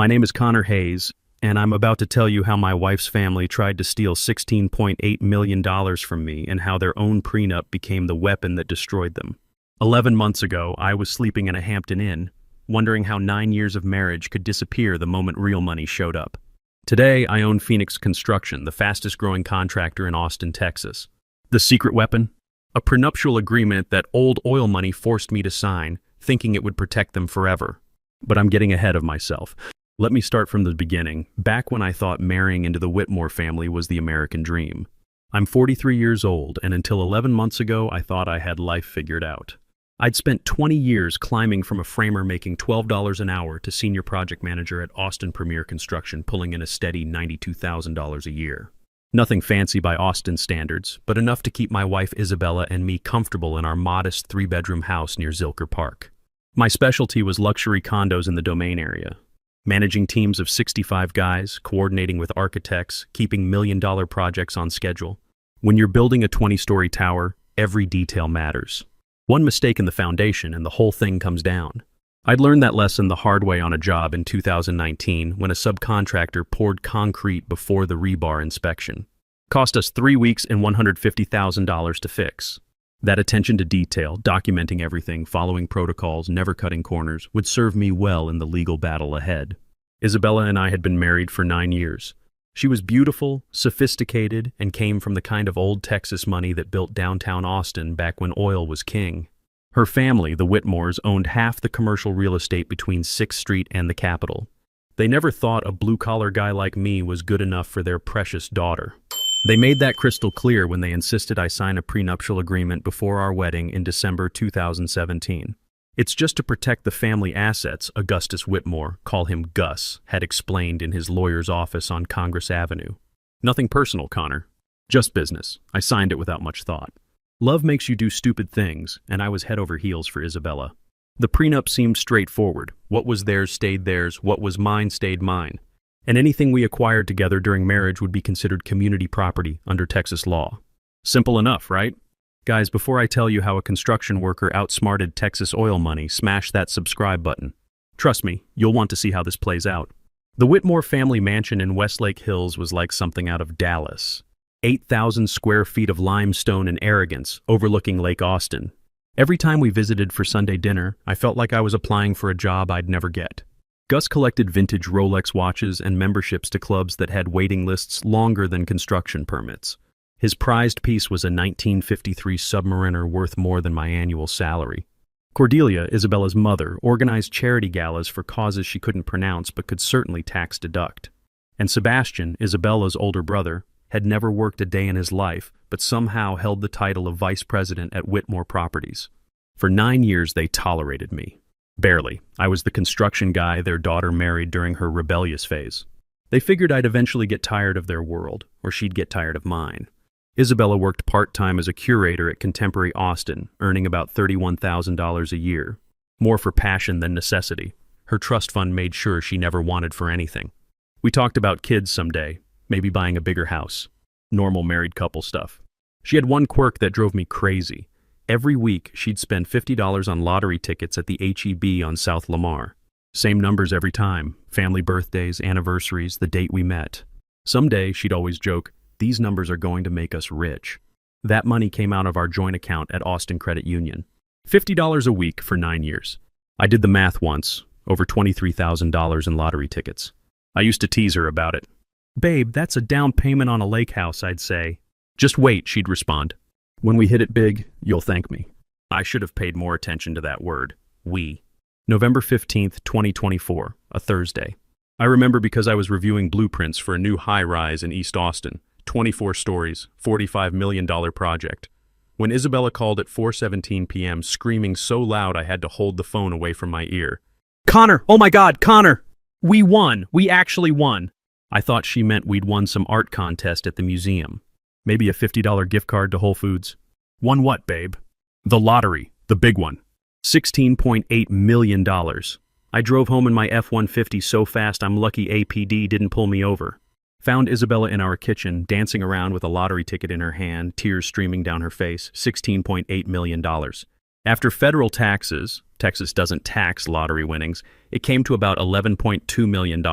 My name is Connor Hayes, and I'm about to tell you how my wife's family tried to steal $16.8 million from me and how their own prenup became the weapon that destroyed them. 11 months ago, I was sleeping in a Hampton Inn, wondering how 9 years of marriage could disappear the moment real money showed up. Today, I own Phoenix Construction, the fastest-growing contractor in Austin, Texas. The secret weapon? A prenuptial agreement that old oil money forced me to sign, thinking it would protect them forever. But I'm getting ahead of myself. Let me start from the beginning, back when I thought marrying into the Whitmore family was the American dream. I'm 43 years old, and until 11 months ago, I thought I had life figured out. I'd spent 20 years climbing from a framer making $12 an hour to senior project manager at Austin Premier Construction, pulling in a steady $92,000 a year. Nothing fancy by Austin standards, but enough to keep my wife Isabella and me comfortable in our modest 3-bedroom house near Zilker Park. My specialty was luxury condos in the Domain area. Managing teams of 65 guys, coordinating with architects, keeping million-dollar projects on schedule. When you're building a 20-story tower, every detail matters. One mistake in the foundation and the whole thing comes down. I'd learned that lesson the hard way on a job in 2019 when a subcontractor poured concrete before the rebar inspection. Cost us 3 weeks and $150,000 to fix. That attention to detail, documenting everything, following protocols, never cutting corners, would serve me well in the legal battle ahead. Isabella and I had been married for 9 years. She was beautiful, sophisticated, and came from the kind of old Texas money that built downtown Austin back when oil was king. Her family, the Whitmores, owned half the commercial real estate between 6th Street and the Capitol. They never thought a blue-collar guy like me was good enough for their precious daughter. They made that crystal clear when they insisted I sign a prenuptial agreement before our wedding in December 2017. It's just to protect the family assets, Augustus Whitmore, call him Gus, had explained in his lawyer's office on Congress Avenue. Nothing personal, Connor. Just business. I signed it without much thought. Love makes you do stupid things, and I was head over heels for Isabella. The prenup seemed straightforward. What was theirs stayed theirs, what was mine stayed mine. And anything we acquired together during marriage would be considered community property under Texas law. Simple enough, right? Guys, before I tell you how a construction worker outsmarted Texas oil money, smash that subscribe button. Trust me, you'll want to see how this plays out. The Whitmore family mansion in Westlake Hills was like something out of Dallas. 8,000 square feet of limestone and arrogance, overlooking Lake Austin. Every time we visited for Sunday dinner, I felt like I was applying for a job I'd never get. Gus collected vintage Rolex watches and memberships to clubs that had waiting lists longer than construction permits. His prized piece was a 1953 Submariner worth more than my annual salary. Cordelia, Isabella's mother, organized charity galas for causes she couldn't pronounce but could certainly tax deduct. And Sebastian, Isabella's older brother, had never worked a day in his life but somehow held the title of vice president at Whitmore Properties. For 9 years they tolerated me. Barely. I was the construction guy their daughter married during her rebellious phase. They figured I'd eventually get tired of their world, or she'd get tired of mine. Isabella worked part-time as a curator at Contemporary Austin, earning about $31,000 a year. More for passion than necessity. Her trust fund made sure she never wanted for anything. We talked about kids someday, maybe buying a bigger house. Normal married couple stuff. She had one quirk that drove me crazy. Every week, she'd spend $50 on lottery tickets at the H-E-B on South Lamar. Same numbers every time. Family birthdays, anniversaries, the date we met. Someday, she'd always joke, "These numbers are going to make us rich." That money came out of our joint account at Austin Credit Union. $50 a week for 9 years. I did the math once, over $23,000 in lottery tickets. I used to tease her about it. "Babe, that's a down payment on a lake house," I'd say. "Just wait," she'd respond. "When we hit it big, you'll thank me." I should have paid more attention to that word, we. November 15th, 2024, a Thursday. I remember because I was reviewing blueprints for a new high-rise in East Austin, 24 stories, $45 million project. When Isabella called at 4:17 p.m. screaming so loud I had to hold the phone away from my ear. "Connor! Oh my God, Connor! We won! We actually won!" I thought she meant we'd won some art contest at the museum. Maybe a $50 gift card to Whole Foods. Won what, babe? The lottery, the big one. $16.8 million. I drove home in my F-150 so fast I'm lucky APD didn't pull me over. Found Isabella in our kitchen, dancing around with a lottery ticket in her hand, tears streaming down her face. $16.8 million. After federal taxes, Texas doesn't tax lottery winnings, it came to about $11.2 million.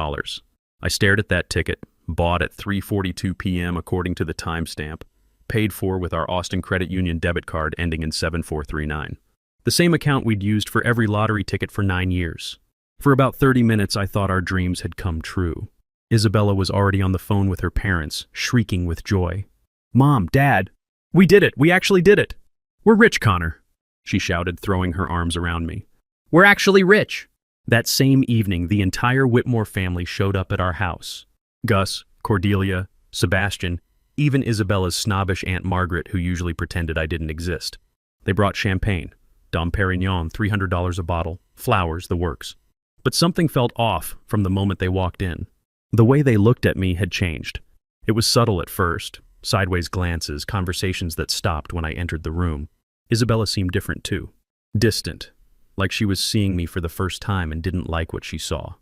I stared at that ticket, bought at 3:42 p.m. according to the timestamp, paid for with our Austin Credit Union debit card ending in 7439. The same account we'd used for every lottery ticket for 9 years. For about 30 minutes, I thought our dreams had come true. Isabella was already on the phone with her parents, shrieking with joy. "Mom, Dad, we did it! We actually did it! We're rich, Connor!" she shouted, throwing her arms around me. "We're actually rich!" That same evening, the entire Whitmore family showed up at our house. Gus, Cordelia, Sebastian, even Isabella's snobbish Aunt Margaret, who usually pretended I didn't exist. They brought champagne, Dom Perignon, $300 a bottle, flowers, the works. But something felt off from the moment they walked in. The way they looked at me had changed. It was subtle at first, sideways glances, conversations that stopped when I entered the room. Isabella seemed different too. Distant, like she was seeing me for the first time and didn't like what she saw.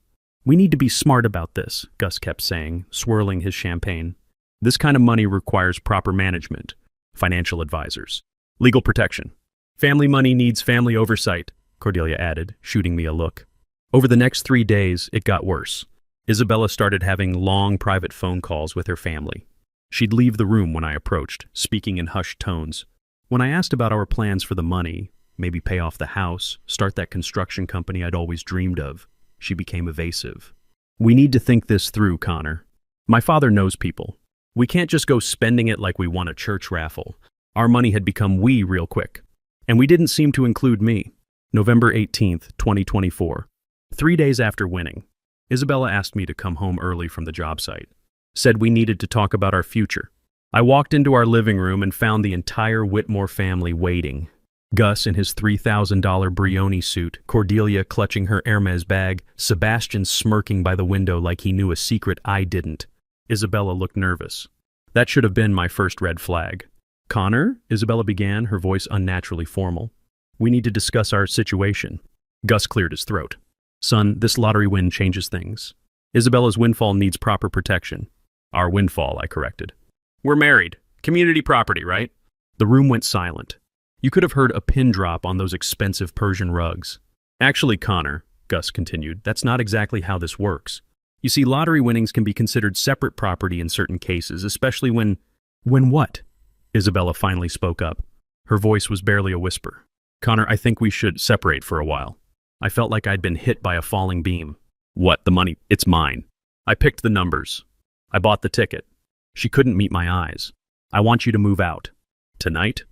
"We need to be smart about this," Gus kept saying, swirling his champagne. "This kind of money requires proper management, financial advisors, legal protection. Family money needs family oversight," Cordelia added, shooting me a look. Over the next 3 days, it got worse. Isabella started having long private phone calls with her family. She'd leave the room when I approached, speaking in hushed tones. When I asked about our plans for the money, maybe pay off the house, start that construction company I'd always dreamed of, she became evasive. "We need to think this through, Connor. My father knows people. We can't just go spending it like we won a church raffle." Our money had become "we" real quick. And we didn't seem to include me. November 18th, 2024. 3 days after winning, Isabella asked me to come home early from the job site. Said we needed to talk about our future. I walked into our living room and found the entire Whitmore family waiting. Gus in his $3,000 Brioni suit, Cordelia clutching her Hermes bag, Sebastian smirking by the window like he knew a secret I didn't. Isabella looked nervous. That should have been my first red flag. "Connor," Isabella began, her voice unnaturally formal. "We need to discuss our situation." Gus cleared his throat. "Son, this lottery win changes things. Isabella's windfall needs proper protection." "Our windfall," I corrected. "We're married. Community property, right?" The room went silent. You could have heard a pin drop on those expensive Persian rugs. "Actually, Connor," Gus continued, "that's not exactly how this works. You see, lottery winnings can be considered separate property in certain cases, especially when..." "When what?" Isabella finally spoke up. Her voice was barely a whisper. "Connor, I think we should separate for a while." I felt like I'd been hit by a falling beam. "What, the money? It's mine." I picked the numbers. I bought the ticket. She couldn't meet my eyes. "I want you to move out." "Tonight?"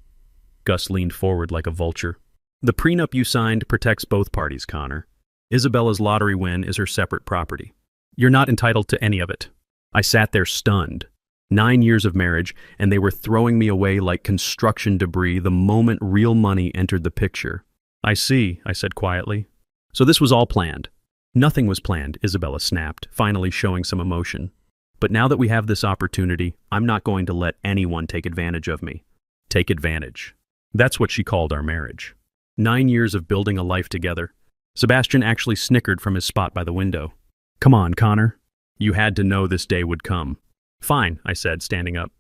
Gus leaned forward like a vulture. "The prenup you signed protects both parties, Connor. Isabella's lottery win is her separate property. You're not entitled to any of it." I sat there stunned. 9 years of marriage, and they were throwing me away like construction debris the moment real money entered the picture. "I see," I said quietly. "So this was all planned." "Nothing was planned," Isabella snapped, finally showing some emotion. "But now that we have this opportunity, I'm not going to let anyone take advantage of me." Take advantage. That's what she called our marriage. 9 years of building a life together. Sebastian actually snickered from his spot by the window. "Come on, Connor. You had to know this day would come." "Fine," I said, standing up.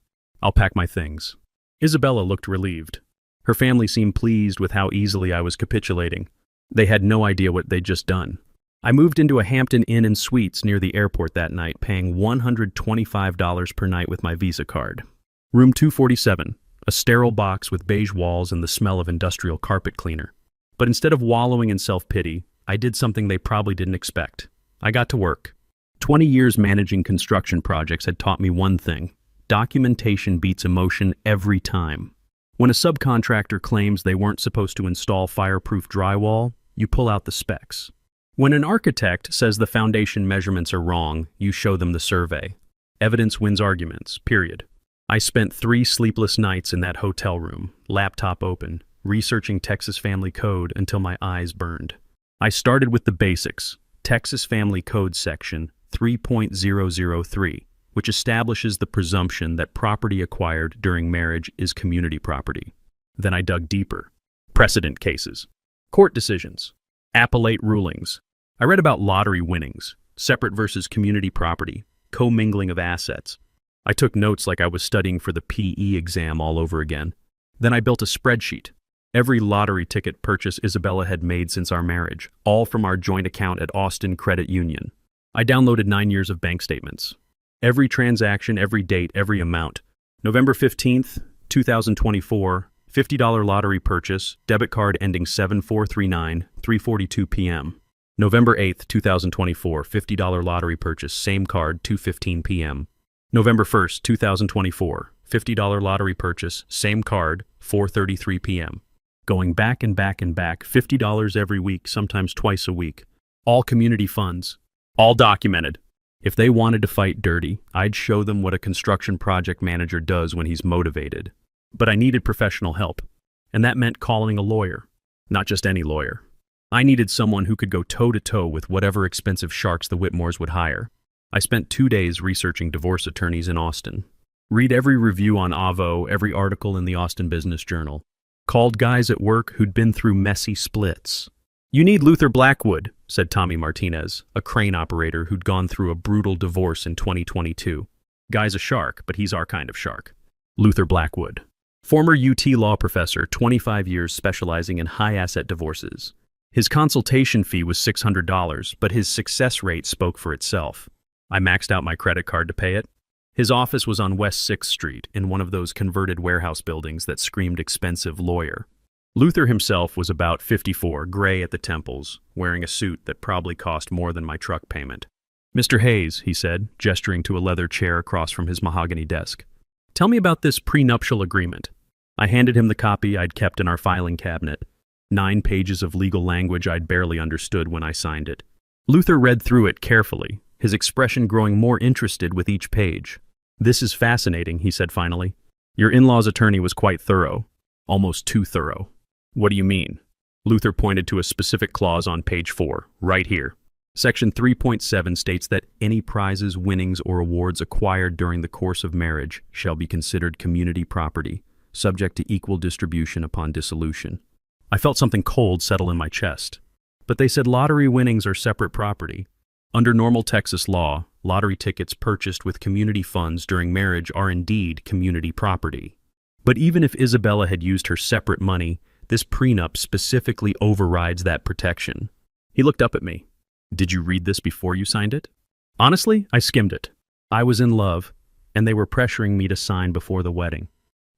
"I'll pack my things." Isabella looked relieved. Her family seemed pleased with how easily I was capitulating. They had no idea what they'd just done. I moved into a Hampton Inn and Suites near the airport that night, paying $125 per night with my Visa card. Room 247, a sterile box with beige walls and the smell of industrial carpet cleaner. But instead of wallowing in self-pity, I did something they probably didn't expect. I got to work. 20 years managing construction projects had taught me one thing: documentation beats emotion every time. When a subcontractor claims they weren't supposed to install fireproof drywall, you pull out the specs. When an architect says the foundation measurements are wrong, you show them the survey. Evidence wins arguments, period. I spent 3 sleepless nights in that hotel room, laptop open, researching Texas Family Code until my eyes burned. I started with the basics, Texas Family Code section 3.003, which establishes the presumption that property acquired during marriage is community property. Then I dug deeper. Precedent cases, court decisions, appellate rulings. I read about lottery winnings, separate versus community property, commingling of assets. I took notes like I was studying for the PE exam all over again. Then I built a spreadsheet. Every lottery ticket purchase Isabella had made since our marriage, all from our joint account at Austin Credit Union. I downloaded 9 years of bank statements. Every transaction, every date, every amount. November 15th, 2024, $50 lottery purchase, debit card ending 7439, 3:42 p.m. November 8th, 2024, $50 lottery purchase, same card, 2:15 p.m. November 1st, 2024, $50 lottery purchase, same card, 4:33 p.m. Going back and back and back, $50 every week, sometimes twice a week. All community funds. All documented. If they wanted to fight dirty, I'd show them what a construction project manager does when he's motivated. But I needed professional help, and that meant calling a lawyer. Not just any lawyer. I needed someone who could go toe-to-toe with whatever expensive sharks the Whitmores would hire. I spent 2 days researching divorce attorneys in Austin. Read every review on Avvo, every article in the Austin Business Journal. Called guys at work who'd been through messy splits. "You need Luther Blackwood," said Tommy Martinez, a crane operator who'd gone through a brutal divorce in 2022. Guy's a shark, but he's our kind of shark. Luther Blackwood. Former UT law professor, 25 years specializing in high-asset divorces. His consultation fee was $600, but his success rate spoke for itself. I maxed out my credit card to pay it. His office was on West 6th Street, in one of those converted warehouse buildings that screamed expensive lawyer. Luther himself was about 54, gray at the temples, wearing a suit that probably cost more than my truck payment. "Mr. Hayes," he said, gesturing to a leather chair across from his mahogany desk. "Tell me about this prenuptial agreement." I handed him the copy I'd kept in our filing cabinet. 9 pages of legal language I'd barely understood when I signed it. Luther read through it carefully, his expression growing more interested with each page. "This is fascinating," he said finally. "Your in-law's attorney was quite thorough. Almost too thorough." "What do you mean?" Luther pointed to a specific clause on page 4, right here. Section 3.7 states that any prizes, winnings, or awards acquired during the course of marriage shall be considered community property, subject to equal distribution upon dissolution. I felt something cold settle in my chest. But they said lottery winnings are separate property. Under normal Texas law, lottery tickets purchased with community funds during marriage are indeed community property. But even if Isabella had used her separate money, this prenup specifically overrides that protection. He looked up at me. "Did you read this before you signed it?" Honestly, I skimmed it. I was in love, and they were pressuring me to sign before the wedding.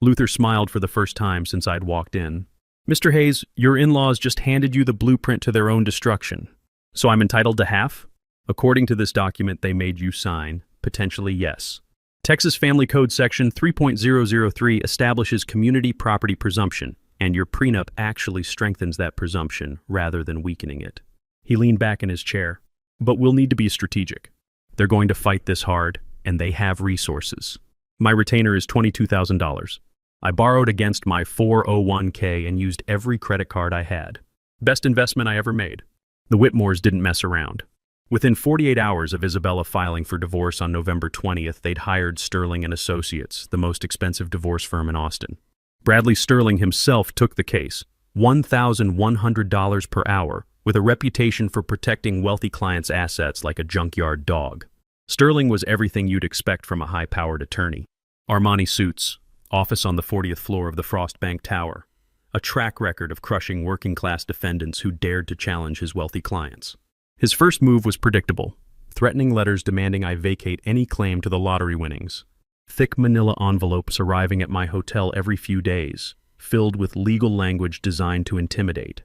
Luther smiled for the first time since I'd walked in. "Mr. Hayes, your in-laws just handed you the blueprint to their own destruction. So I'm entitled to half? According to this document they made you sign, potentially yes. Texas Family Code Section 3.003 establishes community property presumption, and your prenup actually strengthens that presumption rather than weakening it." He leaned back in his chair. "But we'll need to be strategic. They're going to fight this hard, and they have resources. My retainer is $22,000. I borrowed against my 401k and used every credit card I had. Best investment I ever made. The Whitmores didn't mess around. Within 48 hours of Isabella filing for divorce on November 20th, they'd hired Sterling & Associates, the most expensive divorce firm in Austin. Bradley Sterling himself took the case, $1,100 per hour, with a reputation for protecting wealthy clients' assets like a junkyard dog. Sterling was everything you'd expect from a high-powered attorney. Armani suits, office on the 40th floor of the Frost Bank Tower, a track record of crushing working-class defendants who dared to challenge his wealthy clients. His first move was predictable, threatening letters demanding I vacate any claim to the lottery winnings. Thick manila envelopes arriving at my hotel every few days, filled with legal language designed to intimidate.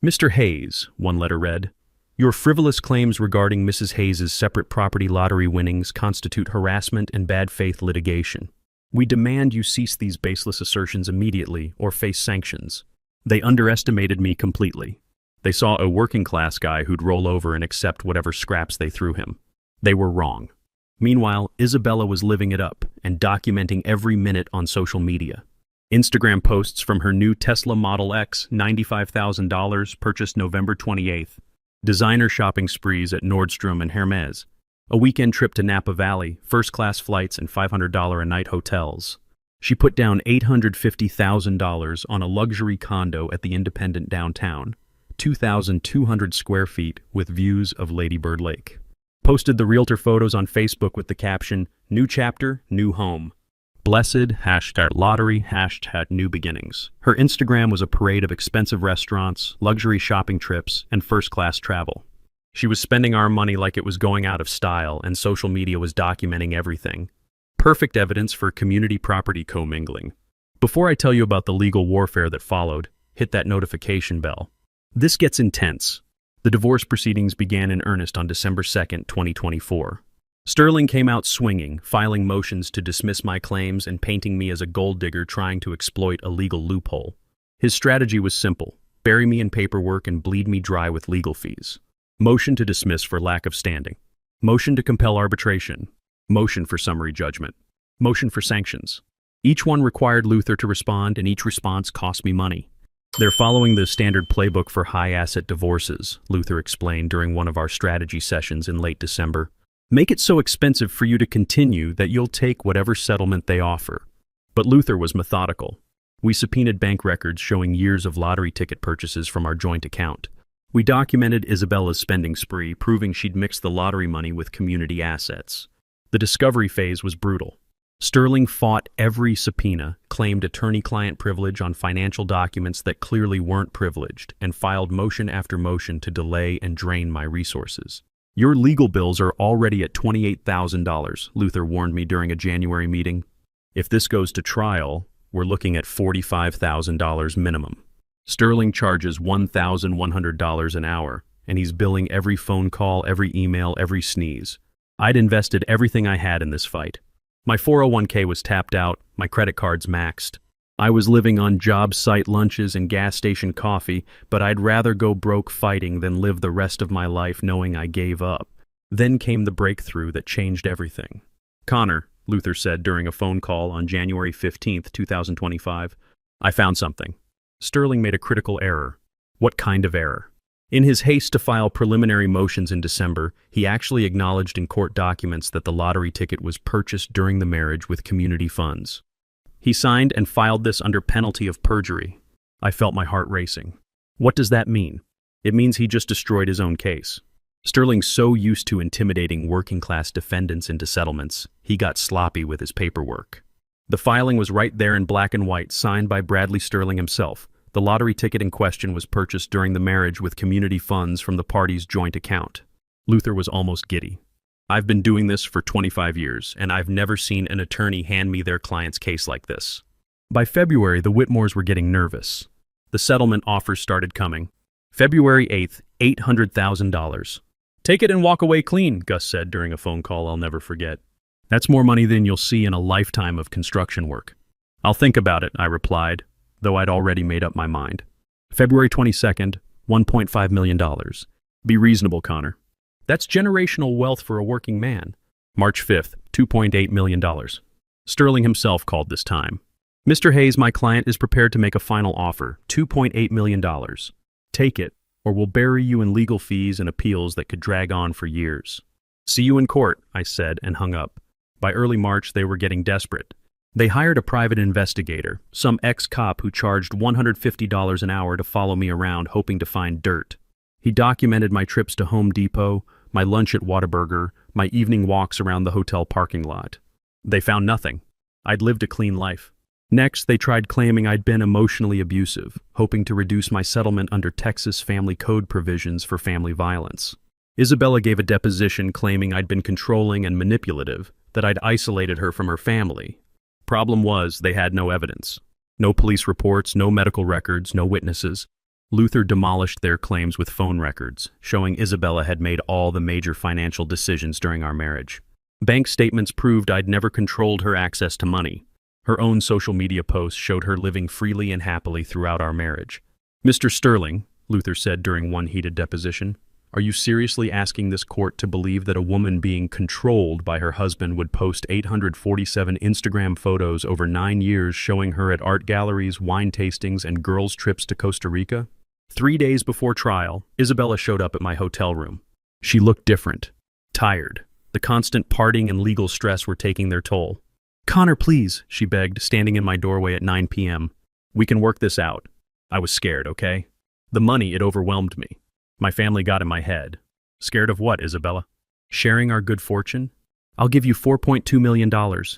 "Mr. Hayes," one letter read, "your frivolous claims regarding Mrs. Hayes's separate property lottery winnings constitute harassment and bad faith litigation. We demand you cease these baseless assertions immediately or face sanctions." They underestimated me completely. They saw a working-class guy who'd roll over and accept whatever scraps they threw him. They were wrong. Meanwhile, Isabella was living it up and documenting every minute on social media. Instagram posts from her new Tesla Model X, $95,000, purchased November 28th. Designer shopping sprees at Nordstrom and Hermes. A weekend trip to Napa Valley, first-class flights and $500 a night hotels. She put down $850,000 on a luxury condo at the Independent downtown, 2,200 square feet with views of Lady Bird Lake. Posted the realtor photos on Facebook with the caption, "New chapter, new home." Blessed, #lottery, #new beginnings. Her Instagram was a parade of expensive restaurants, luxury shopping trips, and first-class travel. She was spending our money like it was going out of style, and social media was documenting everything. Perfect evidence for community property commingling. Before I tell you about the legal warfare that followed, hit that notification bell. This gets intense. The divorce proceedings began in earnest on December 2nd, 2024. Sterling came out swinging, filing motions to dismiss my claims and painting me as a gold digger trying to exploit a legal loophole. His strategy was simple: bury me in paperwork and bleed me dry with legal fees. Motion to dismiss for lack of standing. Motion to compel arbitration. Motion for summary judgment. Motion for sanctions. Each one required Luther to respond, and each response cost me money. They're following the standard playbook for high-asset divorces, Luther explained during one of our strategy sessions in late December. Make it so expensive for you to continue that you'll take whatever settlement they offer. But Luther was methodical. We subpoenaed bank records showing years of lottery ticket purchases from our joint account. We documented Isabella's spending spree, proving she'd mixed the lottery money with community assets. The discovery phase was brutal. Sterling fought every subpoena, claimed attorney-client privilege on financial documents that clearly weren't privileged, and filed motion after motion to delay and drain my resources. Your legal bills are already at $28,000, Luther warned me during a January meeting. If this goes to trial, we're looking at $45,000 minimum. Sterling charges $1,100 an hour, and he's billing every phone call, every email, every sneeze. I'd invested everything I had in this fight. My 401k was tapped out, my credit cards maxed. I was living on job site lunches and gas station coffee, but I'd rather go broke fighting than live the rest of my life knowing I gave up. Then came the breakthrough that changed everything. Connor, Luther said during a phone call on January 15th, 2025, I found something. Sterling made a critical error. What kind of error? In his haste to file preliminary motions in December, he actually acknowledged in court documents that the lottery ticket was purchased during the marriage with community funds. He signed and filed this under penalty of perjury. I felt my heart racing. What does that mean? It means he just destroyed his own case. Sterling's so used to intimidating working-class defendants into settlements, he got sloppy with his paperwork. The filing was right there in black and white, signed by Bradley Sterling himself. The lottery ticket in question was purchased during the marriage with community funds from the parties' joint account. Luther was almost giddy. I've been doing this for 25 years, and I've never seen an attorney hand me their client's case like this. By February, the Whitmores were getting nervous. The settlement offers started coming. February 8th, $800,000. Take it and walk away clean, Gus said during a phone call I'll never forget. That's more money than you'll see in a lifetime of construction work. I'll think about it, I replied, though I'd already made up my mind. February 22nd, $1.5 million. Be reasonable, Connor. That's generational wealth for a working man. March 5th, $2.8 million. Sterling himself called this time. Mr. Hayes, my client, is prepared to make a final offer, $2.8 million. Take it, or we'll bury you in legal fees and appeals that could drag on for years. See you in court, I said and hung up. By early March, they were getting desperate. They hired a private investigator, some ex-cop who charged $150 an hour to follow me around hoping to find dirt. He documented my trips to Home Depot, my lunch at Whataburger, my evening walks around the hotel parking lot. They found nothing. I'd lived a clean life. Next, they tried claiming I'd been emotionally abusive, hoping to reduce my settlement under Texas Family Code provisions for family violence. Isabella gave a deposition claiming I'd been controlling and manipulative, that I'd isolated her from her family. Problem was, they had no evidence. No police reports, no medical records, no witnesses. Luther demolished their claims with phone records, showing Isabella had made all the major financial decisions during our marriage. Bank statements proved I'd never controlled her access to money. Her own social media posts showed her living freely and happily throughout our marriage. Mr. Sterling, Luther said during one heated deposition, are you seriously asking this court to believe that a woman being controlled by her husband would post 847 Instagram photos over 9 years showing her at art galleries, wine tastings, and girls' trips to Costa Rica? 3 days before trial, Isabella showed up at my hotel room. She looked different, tired. The constant partying and legal stress were taking their toll. Connor, please, she begged, standing in my doorway at 9 p.m. We can work this out. I was scared, okay? The money, it overwhelmed me. My family got in my head. Scared of what, Isabella? Sharing our good fortune? I'll give you $4.2 million,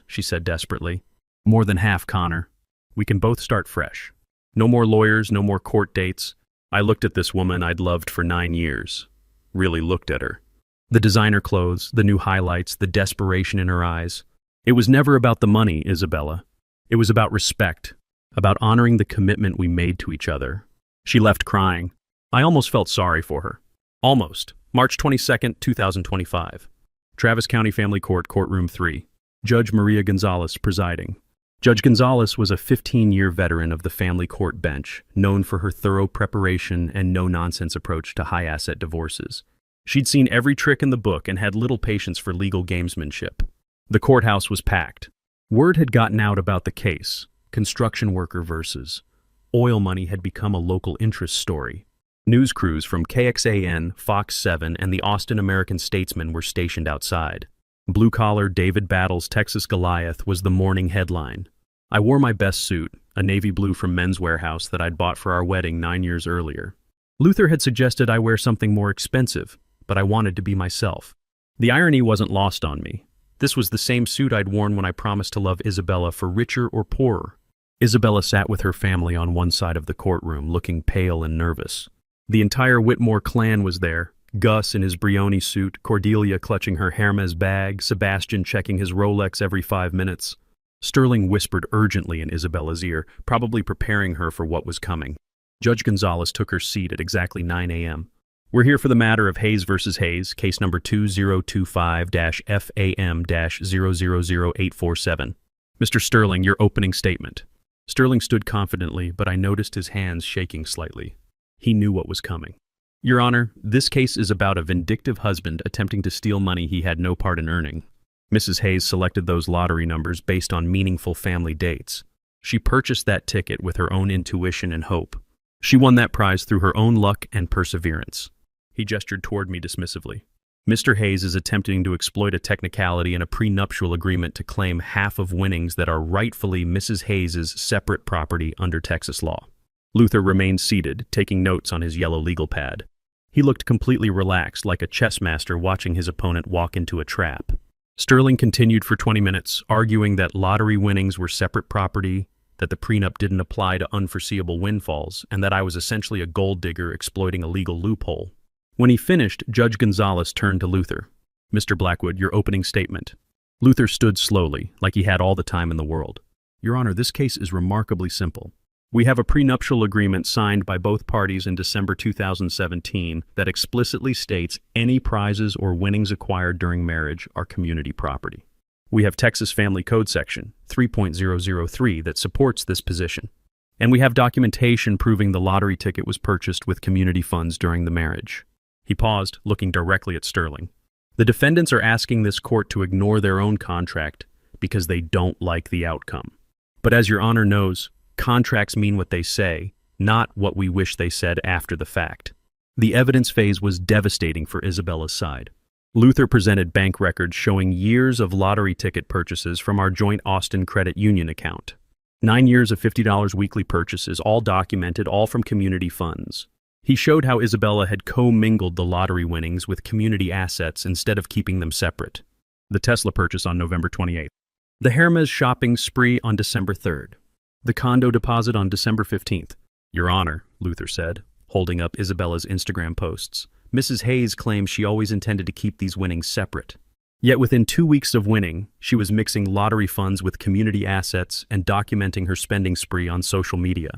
she said desperately. More than half, Connor. We can both start fresh. No more lawyers, no more court dates. I looked at this woman I'd loved for 9 years. Really looked at her. The designer clothes, the new highlights, the desperation in her eyes. It was never about the money, Isabella. It was about respect, about honoring the commitment we made to each other. She left crying. I almost felt sorry for her. Almost. March 22nd, 2025. Travis County Family Court, Courtroom 3. Judge Maria Gonzalez presiding. Judge Gonzalez was a 15-year veteran of the family court bench, known for her thorough preparation and no-nonsense approach to high-asset divorces. She'd seen every trick in the book and had little patience for legal gamesmanship. The courthouse was packed. Word had gotten out about the case. Construction worker versus oil money had become a local interest story. News crews from KXAN, Fox 7, and the Austin American-Statesman were stationed outside. Blue-collar David Battle's Texas Goliath was the morning headline. I wore my best suit, a navy blue from Men's Warehouse that I'd bought for our wedding 9 years earlier. Luther had suggested I wear something more expensive, but I wanted to be myself. The irony wasn't lost on me. This was the same suit I'd worn when I promised to love Isabella for richer or poorer. Isabella sat with her family on one side of the courtroom, looking pale and nervous. The entire Whitmore clan was there. Gus in his Brioni suit, Cordelia clutching her Hermes bag, Sebastian checking his Rolex every 5 minutes. Sterling whispered urgently in Isabella's ear, probably preparing her for what was coming. Judge Gonzalez took her seat at exactly 9 a.m. We're here for the matter of Hayes versus Hayes, case number 2025-FAM-000847. Mr. Sterling, your opening statement. Sterling stood confidently, but I noticed his hands shaking slightly. He knew what was coming. Your Honor, this case is about a vindictive husband attempting to steal money he had no part in earning. Mrs. Hayes selected those lottery numbers based on meaningful family dates. She purchased that ticket with her own intuition and hope. She won that prize through her own luck and perseverance. He gestured toward me dismissively. Mr. Hayes is attempting to exploit a technicality in a prenuptial agreement to claim half of winnings that are rightfully Mrs. Hayes's separate property under Texas law. Luther remained seated, taking notes on his yellow legal pad. He looked completely relaxed, like a chess master watching his opponent walk into a trap. Sterling continued for 20 minutes, arguing that lottery winnings were separate property, that the prenup didn't apply to unforeseeable windfalls, and that I was essentially a gold digger exploiting a legal loophole. When he finished, Judge Gonzalez turned to Luther. Mr. Blackwood, your opening statement. Luther stood slowly, like he had all the time in the world. Your Honor, this case is remarkably simple. We have a prenuptial agreement signed by both parties in December 2017 that explicitly states any prizes or winnings acquired during marriage are community property. We have Texas Family Code Section 3.003 that supports this position. And we have documentation proving the lottery ticket was purchased with community funds during the marriage. He paused, looking directly at Sterling. The defendants are asking this court to ignore their own contract because they don't like the outcome. But as Your Honor knows, contracts mean what they say, not what we wish they said after the fact. The evidence phase was devastating for Isabella's side. Luther presented bank records showing years of lottery ticket purchases from our joint Austin Credit Union account. 9 years of $50 weekly purchases, all documented, all from community funds. He showed how Isabella had co-mingled the lottery winnings with community assets instead of keeping them separate. The Tesla purchase on November 28th. The Hermes shopping spree on December 3rd. The condo deposit on December 15th. Your Honor, Luther said, holding up Isabella's Instagram posts. Mrs. Hayes claims she always intended to keep these winnings separate. Yet within 2 weeks of winning, she was mixing lottery funds with community assets and documenting her spending spree on social media.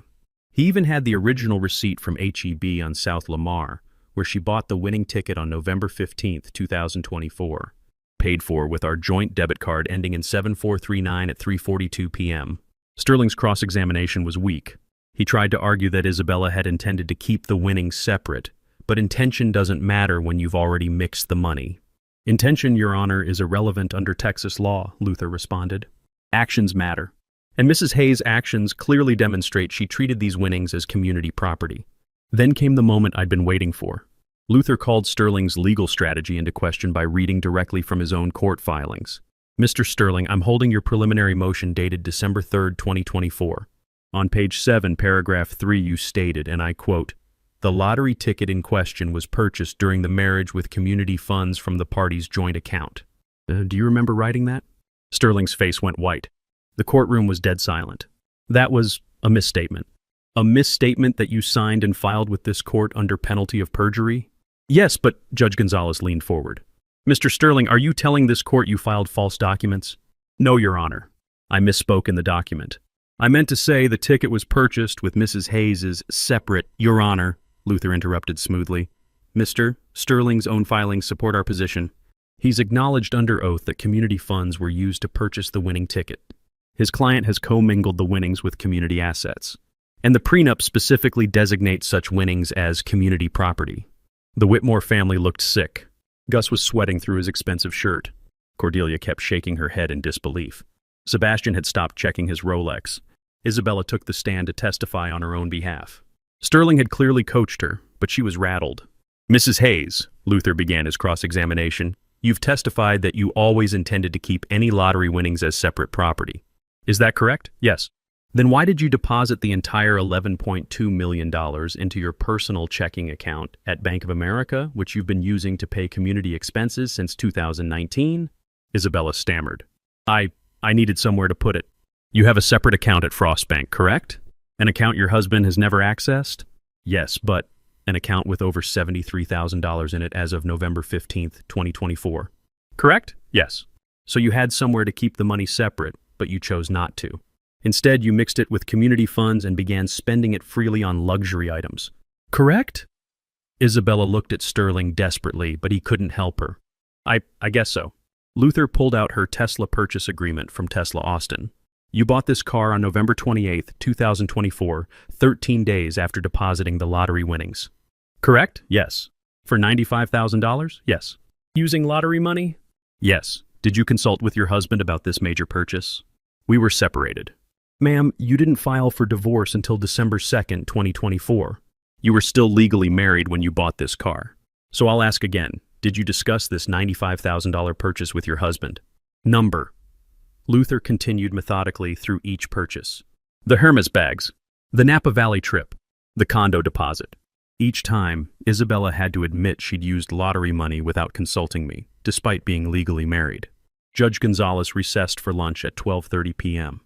He even had the original receipt from HEB on South Lamar, where she bought the winning ticket on November 15th, 2024. Paid for with our joint debit card ending in 7439 at 3:42 p.m. Sterling's cross-examination was weak. He tried to argue that Isabella had intended to keep the winnings separate, but intention doesn't matter when you've already mixed the money. Intention, Your Honor, is irrelevant under Texas law, Luther responded. Actions matter. And Mrs. Hayes' actions clearly demonstrate she treated these winnings as community property. Then came the moment I'd been waiting for. Luther called Sterling's legal strategy into question by reading directly from his own court filings. Mr. Sterling, I'm holding your preliminary motion dated December 3rd, 2024. On page 7, paragraph 3, you stated, and I quote, "The lottery ticket in question was purchased during the marriage with community funds from the parties' joint account." Do you remember writing that? Sterling's face went white. The courtroom was dead silent. That was a misstatement. A misstatement that you signed and filed with this court under penalty of perjury? Yes, but Judge Gonzalez leaned forward. Mr. Sterling, are you telling this court you filed false documents? No, Your Honor. I misspoke in the document. I meant to say the ticket was purchased with Mrs. Hayes's separate, Your Honor, Luther interrupted smoothly. Mr. Sterling's own filings support our position. He's acknowledged under oath that community funds were used to purchase the winning ticket. His client has commingled the winnings with community assets. And the prenup specifically designates such winnings as community property. The Whitmore family looked sick. Gus was sweating through his expensive shirt. Cordelia kept shaking her head in disbelief. Sebastian had stopped checking his Rolex. Isabella took the stand to testify on her own behalf. Sterling had clearly coached her, but she was rattled. Mrs. Hayes, Luther began his cross-examination, you've testified that you always intended to keep any lottery winnings as separate property. Is that correct? Yes. Then why did you deposit the entire $11.2 million into your personal checking account at Bank of America, which you've been using to pay community expenses since 2019? Isabella stammered. I needed somewhere to put it. You have a separate account at Frost Bank, correct? An account your husband has never accessed? Yes, but an account with over $73,000 in it as of November 15th, 2024. Correct? Yes. So you had somewhere to keep the money separate, but you chose not to. Instead, you mixed it with community funds and began spending it freely on luxury items. Correct? Isabella looked at Sterling desperately, but he couldn't help her. I guess so. Luther pulled out her Tesla purchase agreement from Tesla Austin. You bought this car on November 28th, 2024, 13 days after depositing the lottery winnings. Correct? Yes. For $95,000? Yes. Using lottery money? Yes. Did you consult with your husband about this major purchase? We were separated. Ma'am, you didn't file for divorce until December 2nd, 2024. You were still legally married when you bought this car. So I'll ask again, did you discuss this $95,000 purchase with your husband? Number. Luther continued methodically through each purchase. The Hermes bags, the Napa Valley trip, the condo deposit. Each time, Isabella had to admit she'd used lottery money without consulting me, despite being legally married. Judge Gonzalez recessed for lunch at 12:30 p.m.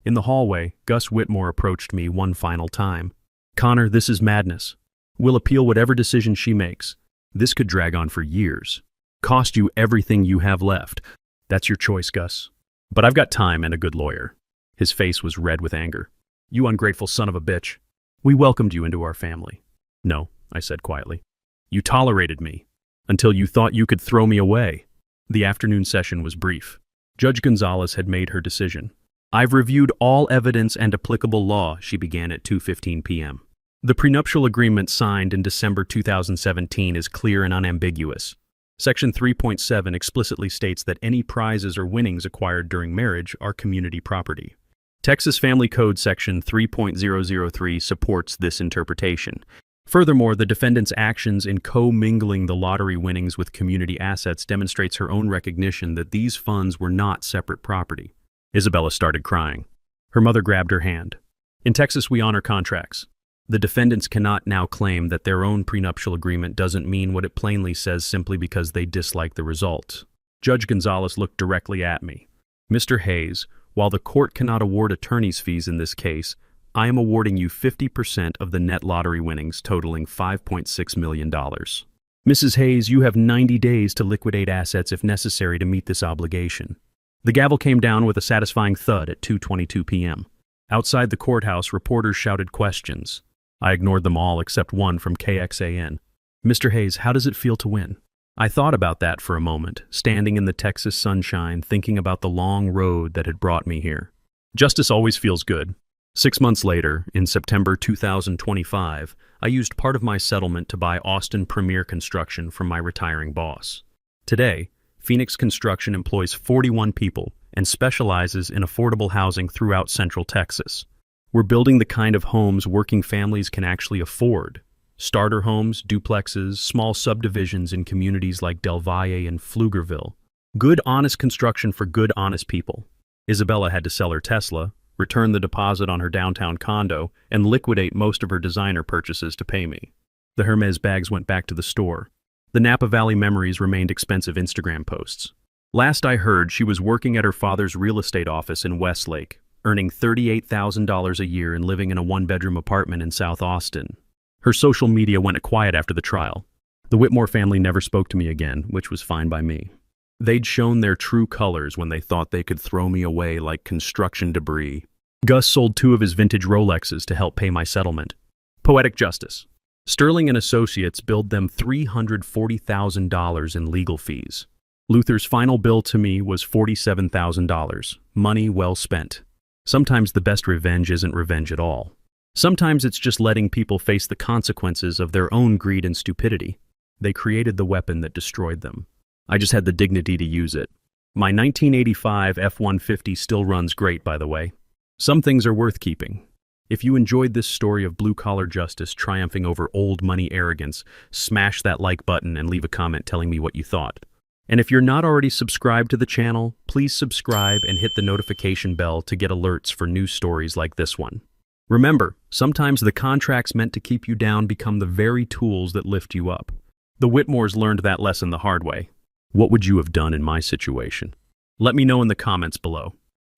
In the hallway, Gus Whitmore approached me one final time. Connor, this is madness. We'll appeal whatever decision she makes. This could drag on for years. Cost you everything you have left. That's your choice, Gus. But I've got time and a good lawyer. His face was red with anger. You ungrateful son of a bitch. We welcomed you into our family. No, I said quietly. You tolerated me until you thought you could throw me away. The afternoon session was brief. Judge Gonzalez had made her decision. I've reviewed all evidence and applicable law, she began at 2:15 p.m. The prenuptial agreement signed in December 2017 is clear and unambiguous. Section 3.7 explicitly states that any prizes or winnings acquired during marriage are community property. Texas Family Code Section 3.003 supports this interpretation. Furthermore, the defendant's actions in co-mingling the lottery winnings with community assets demonstrates her own recognition that these funds were not separate property. Isabella started crying. Her mother grabbed her hand. In Texas, we honor contracts. The defendants cannot now claim that their own prenuptial agreement doesn't mean what it plainly says simply because they dislike the result. Judge Gonzalez looked directly at me. Mr. Hayes, while the court cannot award attorney's fees in this case, I am awarding you 50% of the net lottery winnings totaling $5.6 million. Mrs. Hayes, you have 90 days to liquidate assets if necessary to meet this obligation. The gavel came down with a satisfying thud at 2:22 p.m. Outside the courthouse, reporters shouted questions. I ignored them all except one from KXAN. Mr. Hayes, how does it feel to win? I thought about that for a moment, standing in the Texas sunshine, thinking about the long road that had brought me here. Justice always feels good. 6 months later, in September 2025, I used part of my settlement to buy Austin Premier Construction from my retiring boss. Today, Phoenix Construction employs 41 people and specializes in affordable housing throughout Central Texas. We're building the kind of homes working families can actually afford. Starter homes, duplexes, small subdivisions in communities like Del Valle and Pflugerville. Good, honest construction for good, honest people. Isabella had to sell her Tesla, return the deposit on her downtown condo, and liquidate most of her designer purchases to pay me. The Hermes bags went back to the store. The Napa Valley memories remained expensive Instagram posts. Last I heard, she was working at her father's real estate office in Westlake, earning $38,000 a year and living in a one-bedroom apartment in South Austin. Her social media went quiet after the trial. The Whitmore family never spoke to me again, which was fine by me. They'd shown their true colors when they thought they could throw me away like construction debris. Gus sold 2 of his vintage Rolexes to help pay my settlement. Poetic justice. Sterling and Associates billed them $340,000 in legal fees. Luther's final bill to me was $47,000. Money well spent. Sometimes the best revenge isn't revenge at all. Sometimes it's just letting people face the consequences of their own greed and stupidity. They created the weapon that destroyed them. I just had the dignity to use it. My 1985 F-150 still runs great, by the way. Some things are worth keeping. If you enjoyed this story of blue-collar justice triumphing over old money arrogance, smash that like button and leave a comment telling me what you thought. And if you're not already subscribed to the channel, please subscribe and hit the notification bell to get alerts for new stories like this one. Remember, sometimes the contracts meant to keep you down become the very tools that lift you up. The Whitmores learned that lesson the hard way. What would you have done in my situation? Let me know in the comments below.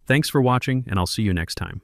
Thanks for watching, and I'll see you next time.